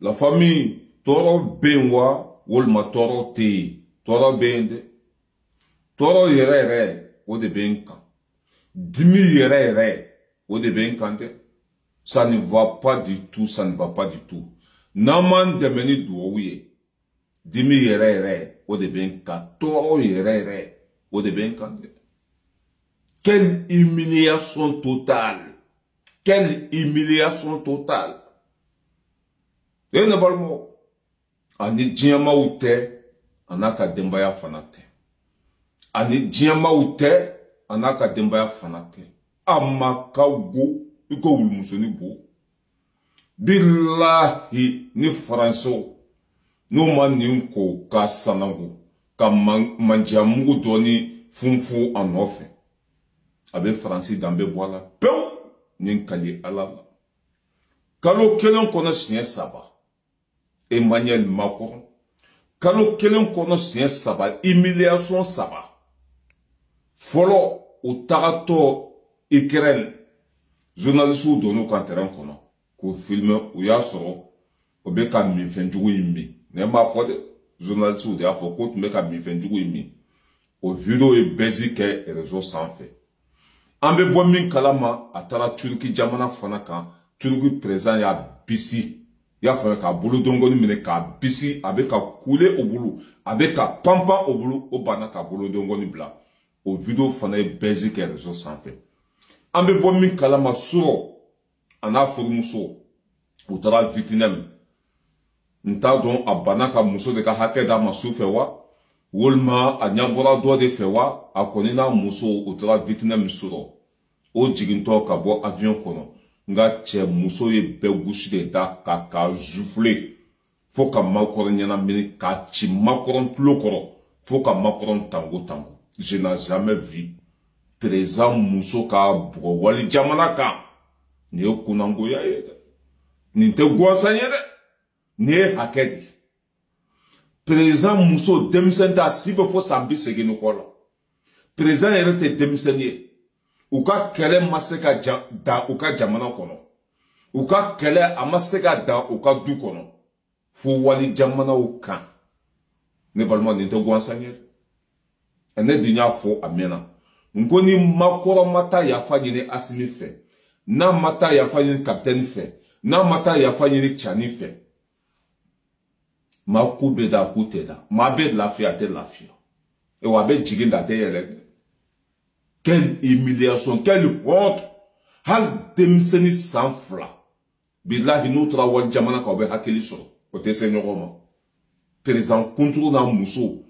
La famille, toro benwa, wolma toro te, toro bende. Toro yere, o de benka. Dimi yere, o de benkante. Ça ne va pas du tout, ça ne va pas du tout. Naman demeni dououye. Dimi yere, o de benka. Toro yere, o de benkante. Quelle humiliation totale. Quelle humiliation totale. Et ne balmo. Ani djiyama oute, anaka dembaya fanate. Ani djiyama oute, anaka dembaya fanate. Amaka go, iko wulmusoni bo. Billahi ni Franso. No man ninko ka sanango. Ka manjamungu doni funfu anofe. Abe Fransi dambe boala. Peu! Ninkali alala. Kalo kelen kono siye saba. Emmanuel Macron. Kalo kelen kono siye saba. Humiliation saba. Folo ou tarato Ukraine. Journaliste ou dono kanteran kono. Ko filme ou ya soro. Obe ka mi fenjugu imi. Nema fode. Journaliste ou de a foko tu me ka mi fenjugu imi. O video e basique et réseau sans fait. Ambe bomin kalama atara Turki jamana fana kan Turki présent ya bisi ya fana ka bulu dongoni mine ka bisi abe ka kule obulu abe ka pampa obulu obana ka bulu dongoni bla o video fana e basique réseau sans fait. Ambe bomin kalama suro ana furumuso utara vitinem nta don abana ka muso de ka hake da masu fewa wolma anyabora do de fewa akonina muso utara vitinem suro o jiginto ka bo avion kono nga che muso ye be gushi de da ka jufle fo ka makoro nyana mini ka chi makoron tlokoro fo ka makoron tango tango. Je n'ai jamais vu présent muso ka bo wali jamana ka ni okunango ya yede ni te gwansa yede ni hakedi présent muso demsenda sibe fo sambi segino kola présent yede te demsenye uka kele maseka da uka jamana kono uka kele amaseka da uka du kono fo wali jamana uka ne balma ni te gwansanye ene dinya fo amena ngoni makoro mata ya fanyine asini fe na mata ya fanyine capitaine fe na mata ya fanyine chani fe ma kube da kuteda ma be lafia te lafia e wa be jiginda te yele. Quelle humiliation, quelle honte. Hal demseni sans fla. Billahi notre wal jamana ka be hakeli so. Kote senyoma. Présent contrôle na muso.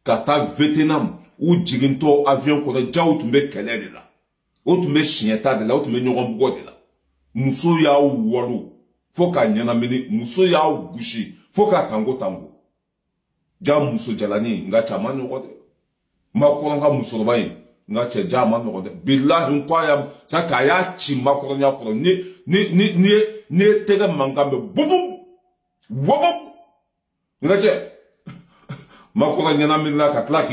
Kata Vietnam ou jiginto avion kono jaw tumbe kele de la. O tumbe chienta de la, o tumbe nyorom go de la. Muso ya wolo. Foka nyana mini muso ya gushi. Foka tango tango. Ja muso jalani nga chama nyoko de. Makoro nga muso bayi. Nga che jama no de billahi nkwaya saka ya chi makoro nya koro ni tega mangambe bubu wobo nga che makoro nya na minna katla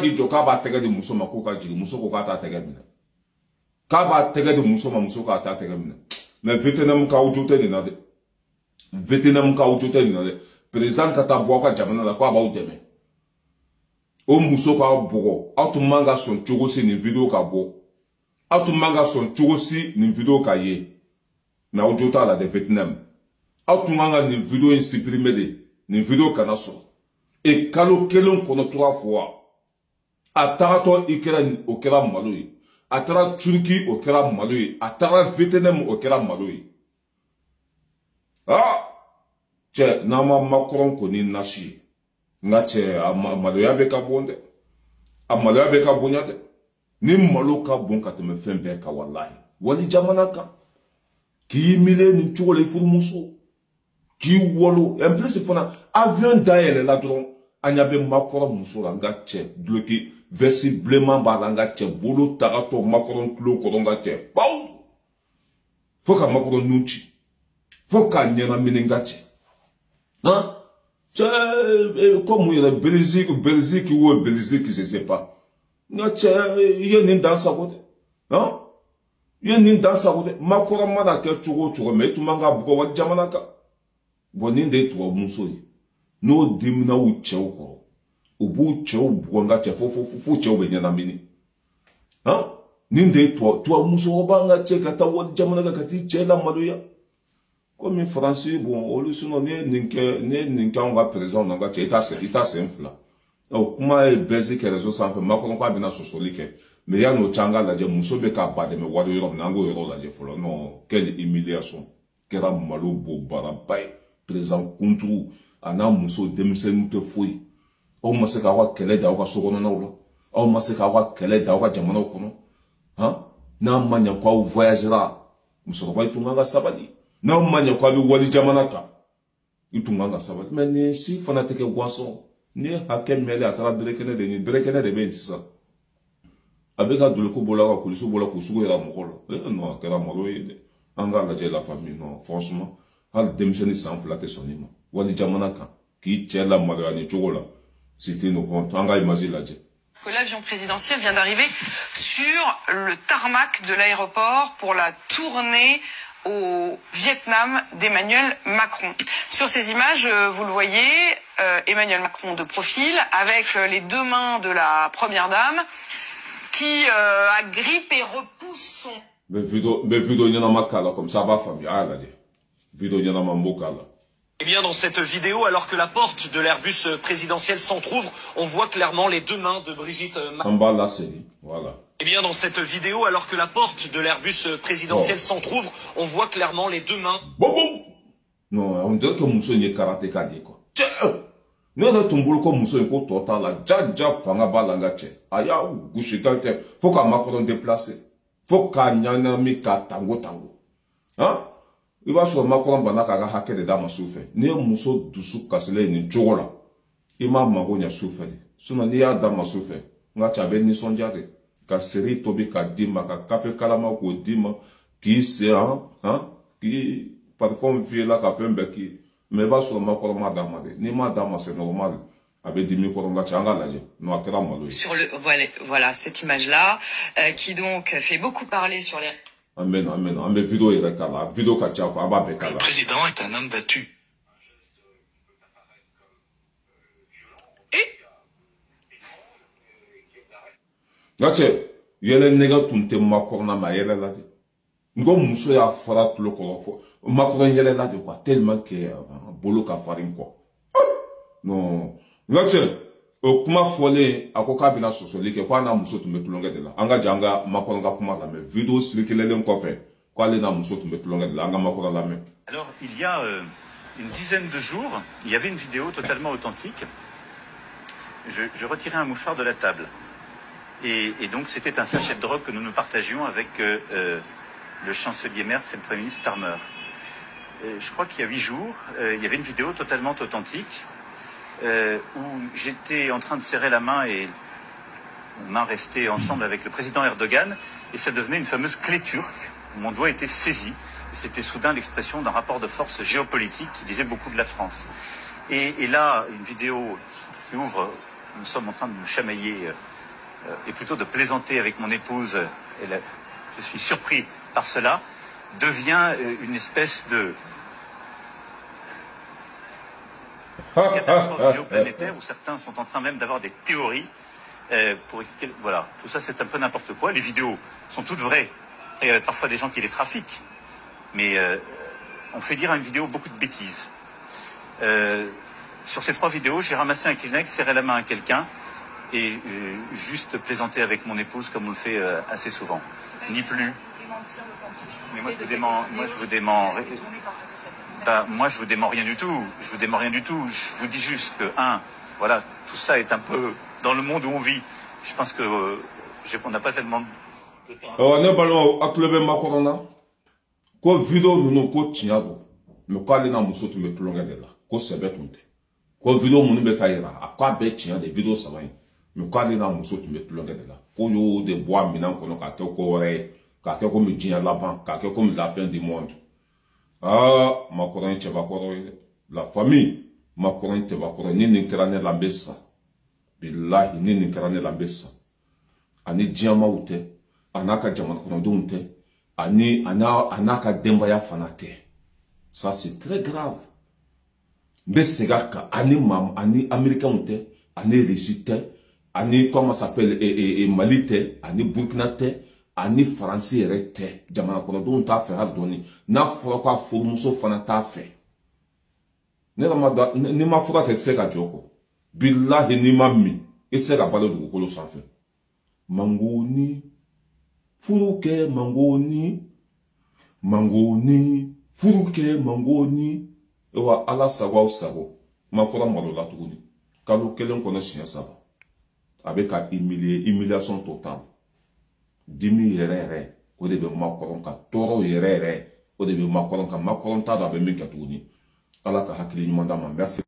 kijo ka ba tega de muso makoka jigi muso ko ka ta tega mina ka ba tega de muso ma muso ka ta tega mina na Vietnam ka ujote ni na de Vietnam ka ujote ni na de president ka ta boka jamana la ko ba udeme o muso ka bogo autumanga son chogosi ni video ka bo autumanga son chogosi ni video ka ye na ojota la de Vietnam autumanga ni video in supprimer de ni video kana so e kalo kelon kono 3 fois atarato Ukraine o kera malui atara Turki o kera malui atara Vietnam o kera malui che nama Macron ko ni nashi ngache amalo ya beka bonde amalo ya beka bonyate ni malo ka bon ka teme fembe ka wallahi wali jamana ka ki mile ni chole furumuso ki wolo en plus fona avion daele la dron anyabe makoro muso la ngache bloqué visiblement ba la ngache bolo tarato makoro klo ko ngache pau foka makoro nunchi foka nyana mine ngache hein. Comme il y a Belgique ou Belgique, je ne sais pas. Il y a une danse à côté. Il y a une danse à côté. Ma koramana ke chugo chugo me tu manga buko wa jamanaka. bon ni de tuwa muso yi no dimna u chew ko ubu chew buonga che fo chew be nyana mini ha ni de tuwa muso banga che kata won jamana ka kati chela maluya comme français bon olu suno ne ninke on va présent on va che ita semfla o kuma e basic réseau sans fait makon ko abina sosolike mais ya no changa la je muso be ka ba de me wado yoro nango yoro la je folo non quelle humiliation kera malo bo barabay présent kuntu ana muso demsen te foi o ma se ka wa kele da wa sogono na ulo o ma se ka wa kele da wa jamana kono ha na manya kwa voyagera muso ba itunga sabali na manya kwa bi wali jamana ka itunga sabali mais ni si fanatike gwaso ni hakem mele atara drekene de ni drekene de ben sisa abeka dulko bola ko kulisu bola ko sugo era mokolo non kera molo yede anga la la famille non franchement hal demseni sans flatter son ima wali jamana ka ki tchela malani chogola c'était nos comptes anga imagine la je que l'avion présidentiel vient d'arriver sur le tarmac de l'aéroport pour la tournée au Vietnam d'Emmanuel Macron. Sur ces images, vous le voyez, Emmanuel Macron de profil, avec les deux mains de la première dame, qui agrippe et repousse son... Mais vidéo n'y en a pas comme ça va famille, ah là, vidéo n'y en a pas là. Eh bien, dans cette vidéo, alors que la porte de l'Airbus présidentiel s'entrouvre, on voit clairement les deux mains de Brigitte Macron. En bas la série, voilà. Eh bien, dans cette vidéo, alors que la porte de l'Airbus présidentiel s'entrouvre, on voit clairement les deux mains. Bon. Non, on dirait que Mousso n'est karatéka dit quoi. Nous avons tombé comme Mousso est total là. Dja fanga balanga tche. Aya ou gouchika tche. Faut qu'à Macron déplacer. Faut qu'à nyana mi ka tango. Hein? Il va sur Macron banaka ga hake de dama souffre. Ni Mousso dusu kasile ni jogola. Ima mango nya souffre. Suna ni ya dama souffre. Nga chabe ni sonjare. Ka seri tobi ka dima ka kafe kalama ko dima ki se hein qui parfois vie là ka fembe ki mais va sur ma koroma damade ni ma dama c'est normal avec dimi koroma changa la no akira malo sur le voilà cette image là qui donc fait beaucoup parler sur les amen vidéo est là vidéo ka cha ko aba be kala. Le président est un homme battu. Gache, yele nega tunte makorna ma yele la de. Ngo muso ya fara tulo kolofo. Makorna yele la de quoi tellement que bolo ka farin quoi. Non. Gache, kuma fole akoka bina sosoli ke kwa na muso tumbe tulonge de la. Anga janga makorna kuma la me vidéo sirkelele nko fe. Kwa le na muso tumbe tulonge de la anga makorna la me. Alors, il y a une dizaine de jours, il y avait une vidéo totalement authentique. Je retirais un mouchoir de la table. Et donc, c'était un sachet de drogue que nous partagions avec le chancelier Merz et le Premier ministre Starmer. Je crois qu'il y a 8 jours, il y avait une vidéo totalement authentique où j'étais en train de serrer la main et main restée ensemble avec le président Erdogan et ça devenait une fameuse clé turque où mon doigt était saisi. C'était soudain l'expression d'un rapport de force géopolitique qui disait beaucoup de la France. Et là, une vidéo qui ouvre, nous sommes en train de nous chamailler et plutôt de plaisanter avec mon épouse, je suis surpris par cela, devient une espèce de catastrophe géoplanétaire où certains sont en train même d'avoir des théories pour expliquer. Voilà, tout ça c'est un peu n'importe quoi. Les vidéos sont toutes vraies. Il y a parfois des gens qui les trafiquent, mais on fait dire à une vidéo beaucoup de bêtises. Sur ces 3 vidéos, j'ai ramassé un Kleenex, serré la main à quelqu'un et juste plaisanter avec mon épouse comme on le fait assez souvent. Ni plus. Mais moi je vous dément rien du tout. Je vous dément rien du tout. Je vous dis juste que voilà, tout ça est un peu dans le monde où on vit. Je pense que on n'a pas tellement de temps. Ne parlons à club makorona. Ko vidéo nous ko tinyado. Me ko ali na muso tu me plonga de la. Ko sebe tunte. Ko vidéo munu be kaira. Akwa be tinya de vidéo savay. Me ko ali na muso tu me plonga de la. Ko yo de bois minan kono ka ke ko re. Ka ke ko me jinya laban. Ka ke ko me la fin du monde. Ah, makorona cheba ko la famille. Makorona cheba ko ni nikrane la bessa. Billahi ni nikrane la bessa. Ani diama ute. Anaka jamana kono dunte. Anaka dembaya fanate. Ça c'est très grave. Be segaka ani américain te, ani régite, ani comment s'appelle malite, ani burkinate, ani français rete. Jamana kono don ta fe har doni. Na fura kwa furmuso fana ta fe. Ni ma fura te se ka joko. Billahi ni mammi. Ese ka balo du kolo sanfe. Mangoni. Furuke mangoni. Mangoni. Furuke mangoni. Ewa ala sago sago. Makora malo la tuguni. Kalo kelen kono sinya saba. Avec un humiliation totale. Dimi yere. O de be makoron ka toro yere. O de be makoron ka makoron ta da be min ka tuguni. Ala ka hakili nyuma dama. Merci.